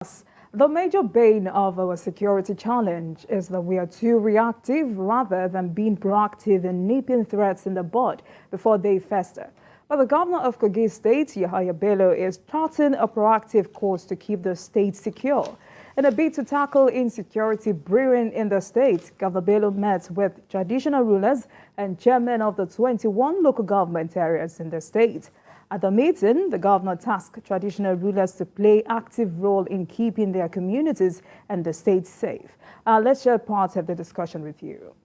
The major bane of our security challenge is that we are too reactive rather than being proactive in nipping threats in the bud before they fester. But the governor of Kogi State, Gov Bello, is charting a proactive course to keep the state secure. In a bid to tackle insecurity brewing in the state, Gov Bello met with traditional rulers and chairmen of the 21 local government areas in the state. At the meeting, the governor tasked traditional rulers to play active role in keeping their communities and the state safe. Let's share part of the discussion with you.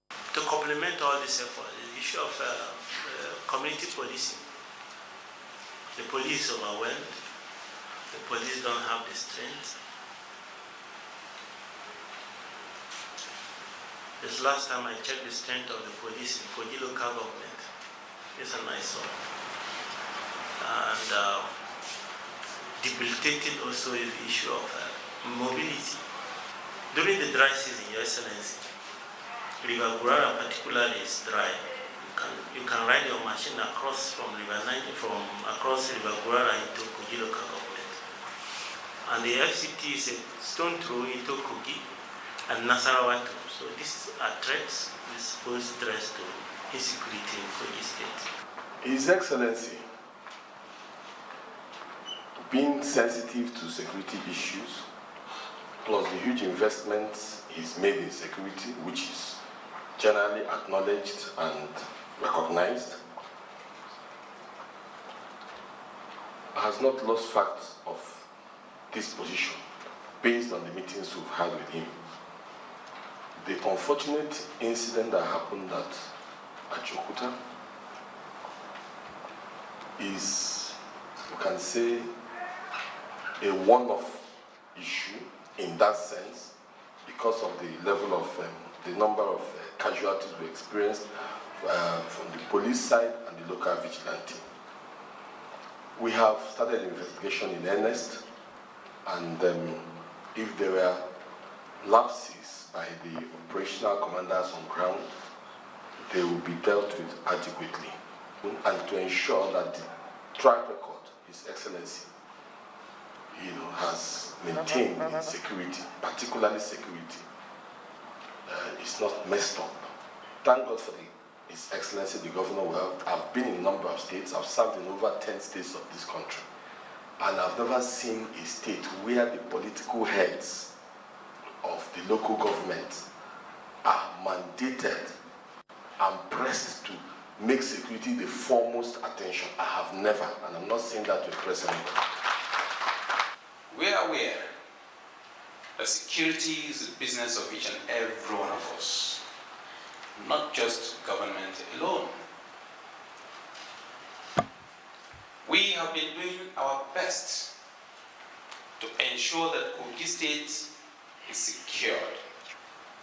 To complement all this effort, the issue of community policing. The police is overwhelmed. The police don't have the strength. This last time I checked the strength of the police in Kogi local government. It's a nice one. And debilitating also is the issue of mobility. During the dry season, Your Excellency, River Gurara particularly is dry. You can ride your machine across from across River Gurara into Kogi local government. And the FCT is a stone throw into Kogi and Nasarawa too. So these are threats, this pose threats to insecurity in Kogi State. His Excellency, being sensitive to security issues, plus the huge investments he's made in security, which is generally acknowledged and recognized, has not lost fact of this position based on the meetings we've had with him. The unfortunate incident that happened at Ajaokuta is, we can say, a one-off issue in that sense because of the level of the number of casualties we experienced from the police side and the local vigilante. We have started an investigation in earnest, and if there were lapses by the operational commanders on ground, they will be dealt with adequately. And to ensure that the track record, His Excellency, has maintained in security, particularly security, is not messed up. Thank God for His Excellency, the Governor. I've been in a number of states. I've served in over 10 states of this country. And I've never seen a state where the political heads of the local government are mandated and pressed to make security the foremost attention. I have never, and I'm not saying that to impress anybody. We are aware that security is the business of each and every one of us, not just government alone. We have been doing our best to ensure that Kogi State is secured.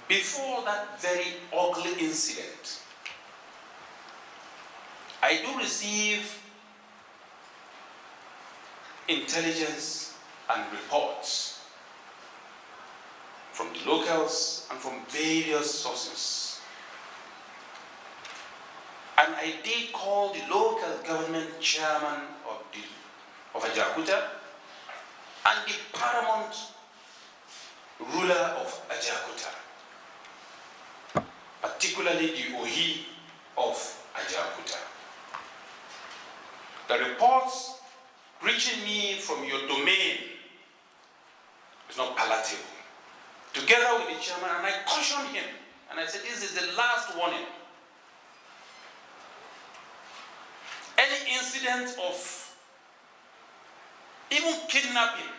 Before that very ugly incident, I do receive intelligence and reports from the locals and from various sources. And I did call the local government chairman of Ajaokuta and the paramount ruler of Ajaokuta, particularly the Ohi of Ajaokuta. The reports reaching me from your domain is not palatable. Together with the chairman, and I cautioned him, and I said, this is the last warning. Any incident of even kidnapping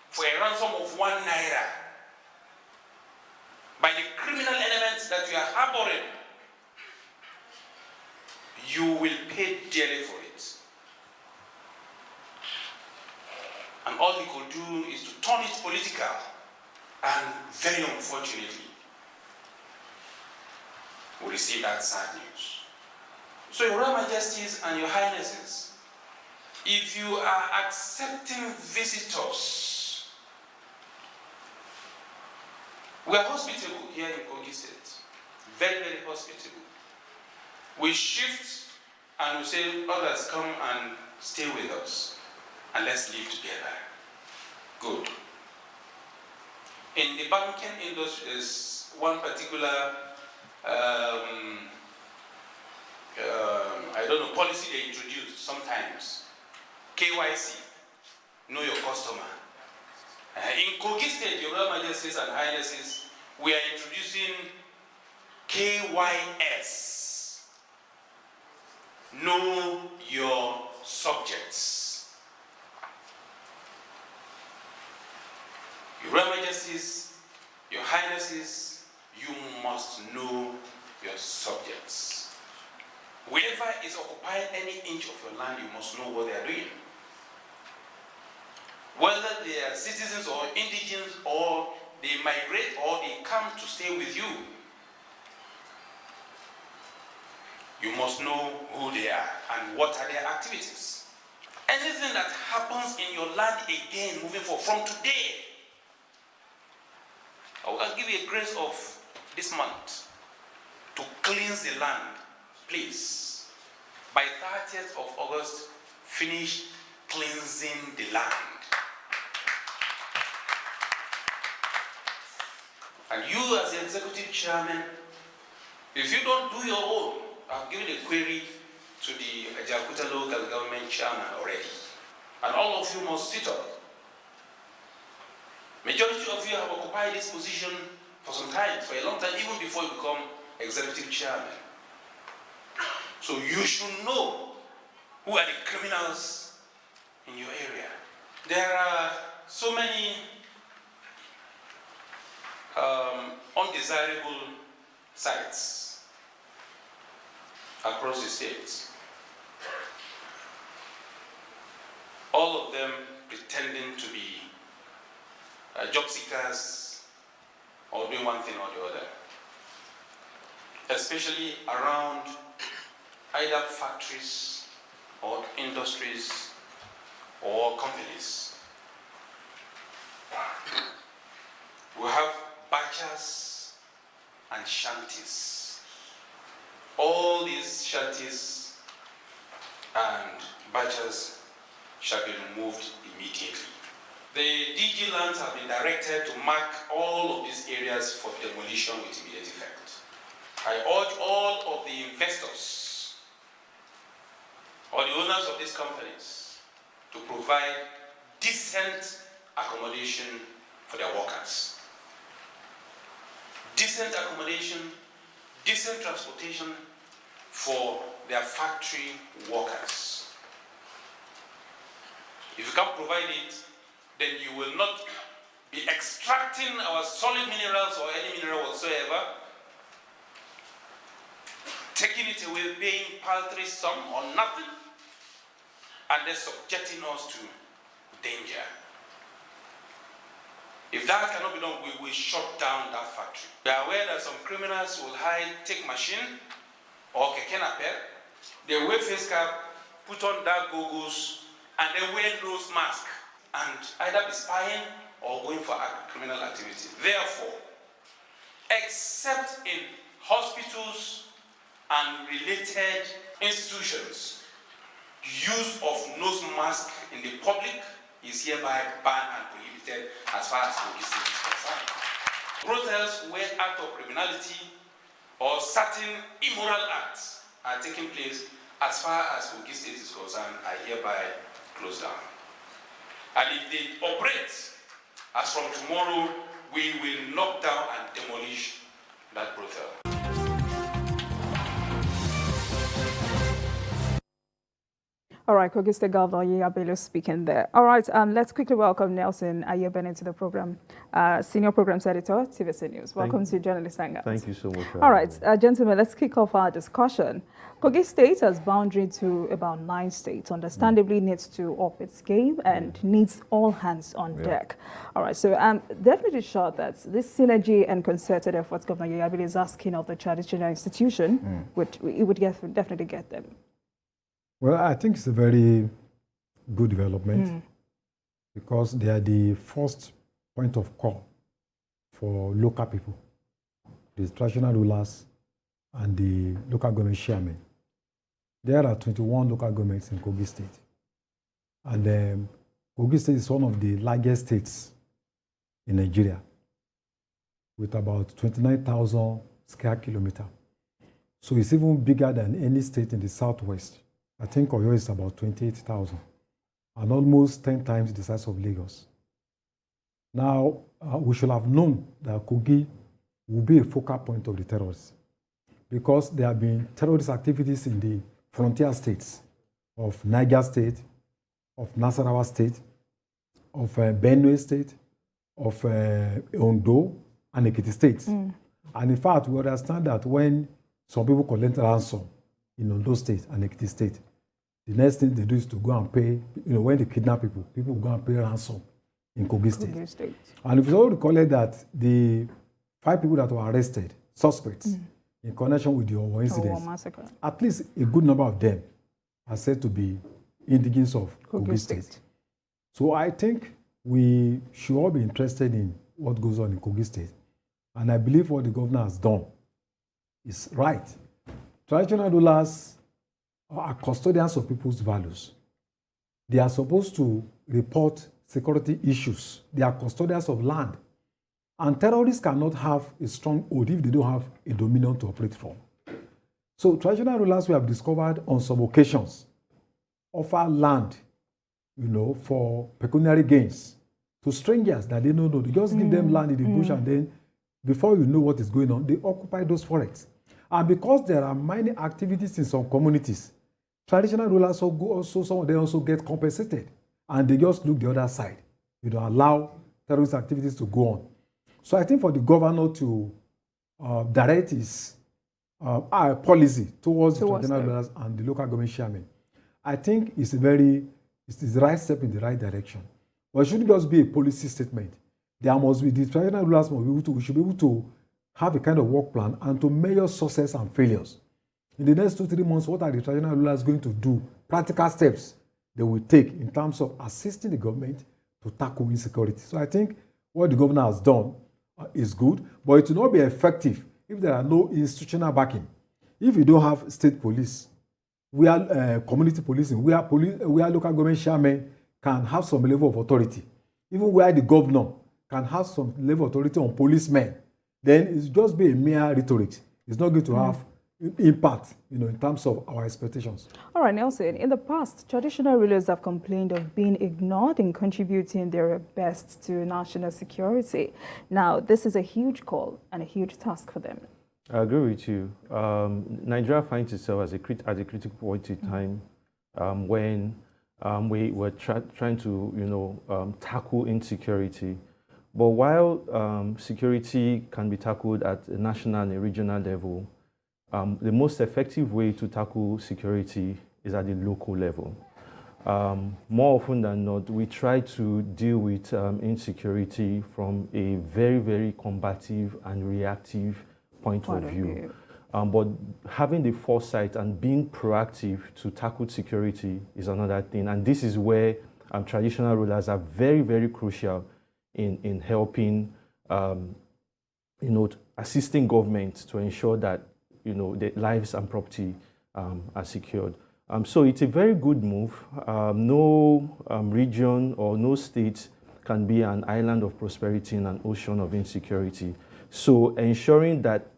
for a ransom of 1 naira by the criminal elements that you are harboring, you will pay dearly for it. And all he could do is to turn it political, and very unfortunately, we received that sad news. So, Your Royal Majesties and Your Highnesses, if you are accepting visitors, we are hospitable here in Kogi State. Very, very hospitable. We shift and we say, others come and stay with us, and let's live together. Good. In the banking industry, there's one particular, I don't know, policy they introduce sometimes. KYC, know your customer. In Kogi State, Your Royal Majesties and Highnesses, we are introducing KYS, know your subjects. Your Royal Majesties, Your Highnesses, you must know your subjects. Whoever is occupying any inch of your land, you must know what they are doing. Whether they are citizens or indigents, or they migrate, or they come to stay with you, you must know who they are and what are their activities. Anything that happens in your land again, moving forward from today, I will give you a grace of this month to cleanse the land. Please, by 30th of August, finish cleansing the land. And you as the executive chairman, if you don't do your own, I've given a query to the Ajakuta local government chairman already. And all of you must sit up. Majority of you have occupied this position for some time, for a long time, even before you become executive chairman. So you should know who are the criminals in your area. There are so many undesirable sites across the states. All of them pretending to be job seekers or doing one thing or the other. Especially around either factories or industries or companies. We have bachas and shanties. All these shanties and bachas shall be removed immediately. The DG lands have been directed to mark all of these areas for demolition with immediate effect. I urge all of the investors or the owners of these companies to provide decent accommodation for their workers. Decent accommodation, decent transportation for their factory workers. If you can't provide it, then you will not be extracting our solid minerals or any mineral whatsoever, taking it away, paying paltry sum or nothing, and then subjecting us to danger. If that cannot be done, we will shut down that factory. We are aware that some criminals will take machine or keke napep, they wear face cap, put on dark goggles, and they wear nose mask, and either be spying or going for criminal activity. Therefore, except in hospitals and related institutions, use of nose mask in the public is hereby banned and prohibited as far as Kogi State is concerned. Protests where acts of criminality or certain immoral acts are taking place as far as Kogi State is concerned are hereby closed down. And if they operate, as from tomorrow, we will knock down and demolish that brothel. All right, Kogi State Governor Bello speaking there. All right, let's quickly welcome Nelson Ayeben to the program, Senior Programs Editor, TVC News. Welcome to Journalist Hangout. Thank you so much. All right, gentlemen, let's kick off our discussion. Kogi State has boundary to about 9 states, understandably needs to up its game and needs all hands on deck. All right, so I'm definitely sure that this synergy and concerted efforts Governor Bello is asking of the traditional institution, it would definitely get them. Well, I think it's a very good development because they are the first point of call for local people, the traditional rulers and the local government chairmen. There are 21 local governments in Kogi State. And Kogi State is one of the largest states in Nigeria, with about 29,000 square kilometers. So it's even bigger than any state in the southwest. I think Oyo is about 28,000, and almost 10 times the size of Lagos. Now, we should have known that Kogi will be a focal point of the terrorists, because there have been terrorist activities in the frontier states of Niger State, of Nasarawa State, of Benue State, of Ondo, and Ekiti State. And in fact, we understand that when some people collect ransom in Ondo State and Ekiti State, the next thing they do is to go and pay, when they kidnap people, people will go and pay ransom in Kogi State. And if you all recall that the 5 people that were arrested, suspects, in connection with the Owo incident, at least a good number of them are said to be indigenes of Kogi State. So I think we should all be interested in what goes on in Kogi State. And I believe what the governor has done is right. Traditional rulers are custodians of people's values. They are supposed to report security issues. They are custodians of land. And terrorists cannot have a strong hold if they don't have a dominion to operate from. So traditional rulers, we have discovered on some occasions, offer land, for pecuniary gains to strangers that they don't know. They just give them land in the bush, and then before you know what is going on, they occupy those forests. And because there are mining activities in some communities, traditional rulers some of them also get compensated, and they just look the other side. You don't allow terrorist activities to go on. So I think for the governor to direct his policy towards the traditional rulers and the local government chairman, I think it's the right step in the right direction. But it shouldn't just be a policy statement. There must be, the traditional rulers we should be able to have a kind of work plan and to measure success and failures. In the next 2-3 months, what are the traditional rulers going to do? Practical steps they will take in terms of assisting the government to tackle insecurity. So I think what the governor has done is good, but it will not be effective if there are no institutional backing. If you don't have state police, we are community policing, we are local government chairmen can have some level of authority, even where the governor can have some level of authority on policemen, then it's just be a mere rhetoric. It's not going to have impact, in terms of our expectations. All right, Nelson, in the past, traditional rulers have complained of being ignored in contributing their best to national security. Now, this is a huge call and a huge task for them. I agree with you. Nigeria finds itself at a critical point in time when we were trying to, tackle insecurity. But while security can be tackled at a national and a regional level, the most effective way to tackle security is at the local level. More often than not, we try to deal with insecurity from a very, very combative and reactive point of view. But having the foresight and being proactive to tackle security is another thing. And this is where traditional rulers are very, very crucial in helping, assisting governments to ensure that, their lives and property are secured. So it's a very good move. No region or no state can be an island of prosperity in an ocean of insecurity. So ensuring that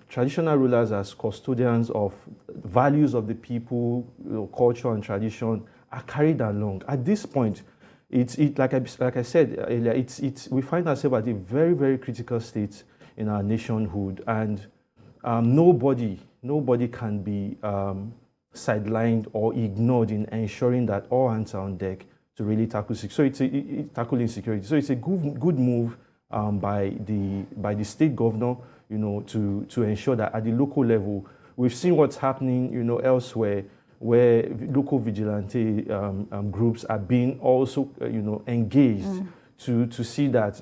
traditional rulers as custodians of values of the people, culture and tradition are carried along. At this point, like I said earlier, we find ourselves at a very, very critical state in our nationhood, and nobody can be sidelined or ignored in ensuring that all hands are on deck to really tackle tackle insecurity. So it's a good move by the state governor, to ensure that at the local level, we've seen what's happening, elsewhere, where local vigilante groups are being also, engaged to see that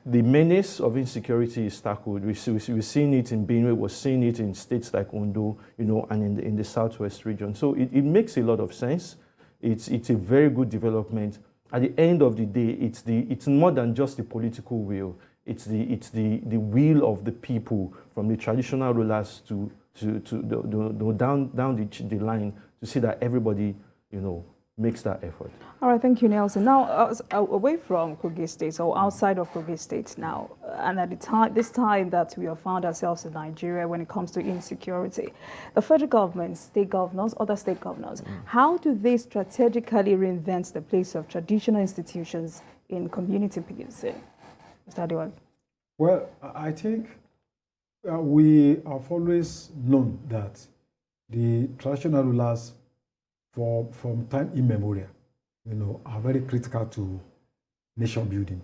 the menace of insecurity is tackled. We've seen it in Benue, we're seeing it in states like Ondo, and in the southwest region. So it makes a lot of sense. It's a very good development. At the end of the day, it's more than just the political will. It's the will of the people, from the traditional rulers to down the line to see that everybody, makes that effort. All right, thank you, Nelson. Now, away from Kogi State or outside of Kogi State now, and at this time that we have found ourselves in Nigeria when it comes to insecurity, the federal government, state governors, other state governors, how do they strategically reinvent the place of traditional institutions in community policing? Mr. Adewan. Well, I think we have always known that the traditional rulers from time immemorial, are very critical to nation building.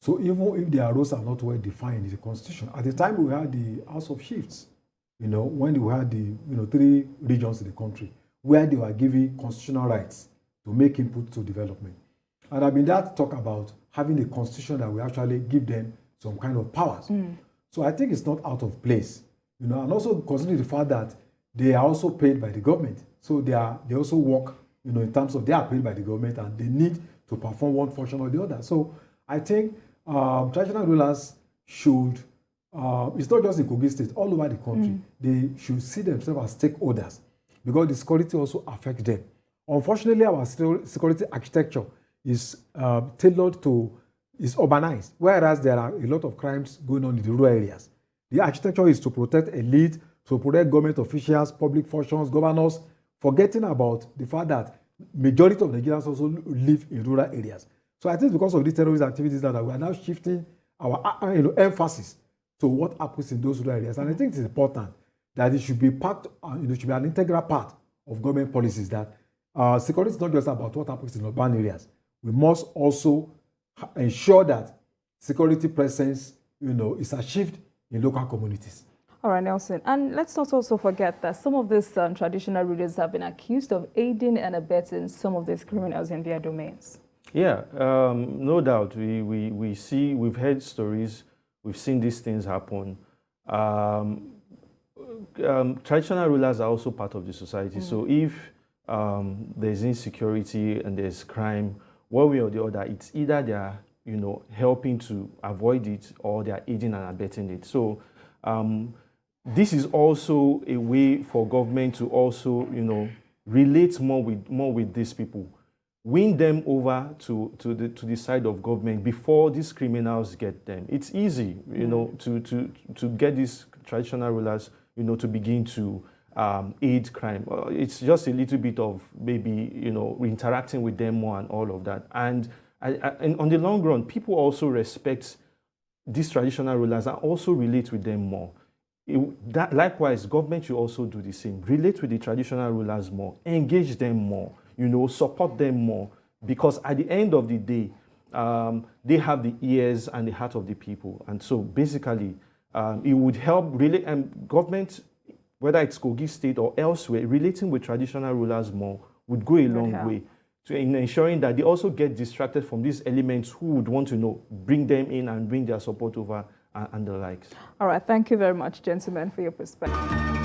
So even if their roles are not well defined in the constitution, at the time we had the House of Chiefs, when we had the 3 regions in the country, where they were given constitutional rights to make input to development. And I've been there to talk about having a constitution that will actually give them some kind of powers. So I think it's not out of place, and also considering the fact that they are also paid by the government. So they also work, in terms of they are paid by the government and they need to perform one function or the other. So I think traditional rulers should, it's not just in Kogi State, all over the country, they should see themselves as stakeholders because the security also affects them. Unfortunately, our security architecture is tailored to, is urbanized, whereas there are a lot of crimes going on in the rural areas. The architecture is to protect elite, to protect government officials, public functions, governors, forgetting about the fact that majority of Nigerians also live in rural areas. So I think because of these terrorist activities that we are now shifting our emphasis to what happens in those rural areas. And I think it's important that it should be part, it should be an integral part of government policies that security is not just about what happens in urban areas. We must also ensure that security presence, is achieved in local communities. All right, Nelson. And let's not also forget that some of these traditional rulers have been accused of aiding and abetting some of these criminals in their domains. Yeah, no doubt. We've heard stories, we've seen these things happen. Traditional rulers are also part of the society. So if there's insecurity and there's crime, one way or the other, it's either they're, helping to avoid it or they're aiding and abetting it. So this is also a way for government to also, relate more with these people, win them over to the side of government before these criminals get them. It's easy, to get these traditional rulers, to begin to aid crime. It's just a little bit of maybe, interacting with them more and all of that. And on the long run, people also respect these traditional rulers and also relate with them more. Likewise, government should also do the same. Relate with the traditional rulers more, engage them more, support them more, because at the end of the day, they have the ears and the heart of the people. And so basically, it would help government, whether it's Kogi State or elsewhere, relating with traditional rulers more would go a long way in ensuring that they also get distracted from these elements who would want to bring them in and bring their support over and the likes. All right, thank you very much, gentlemen, for your perspective.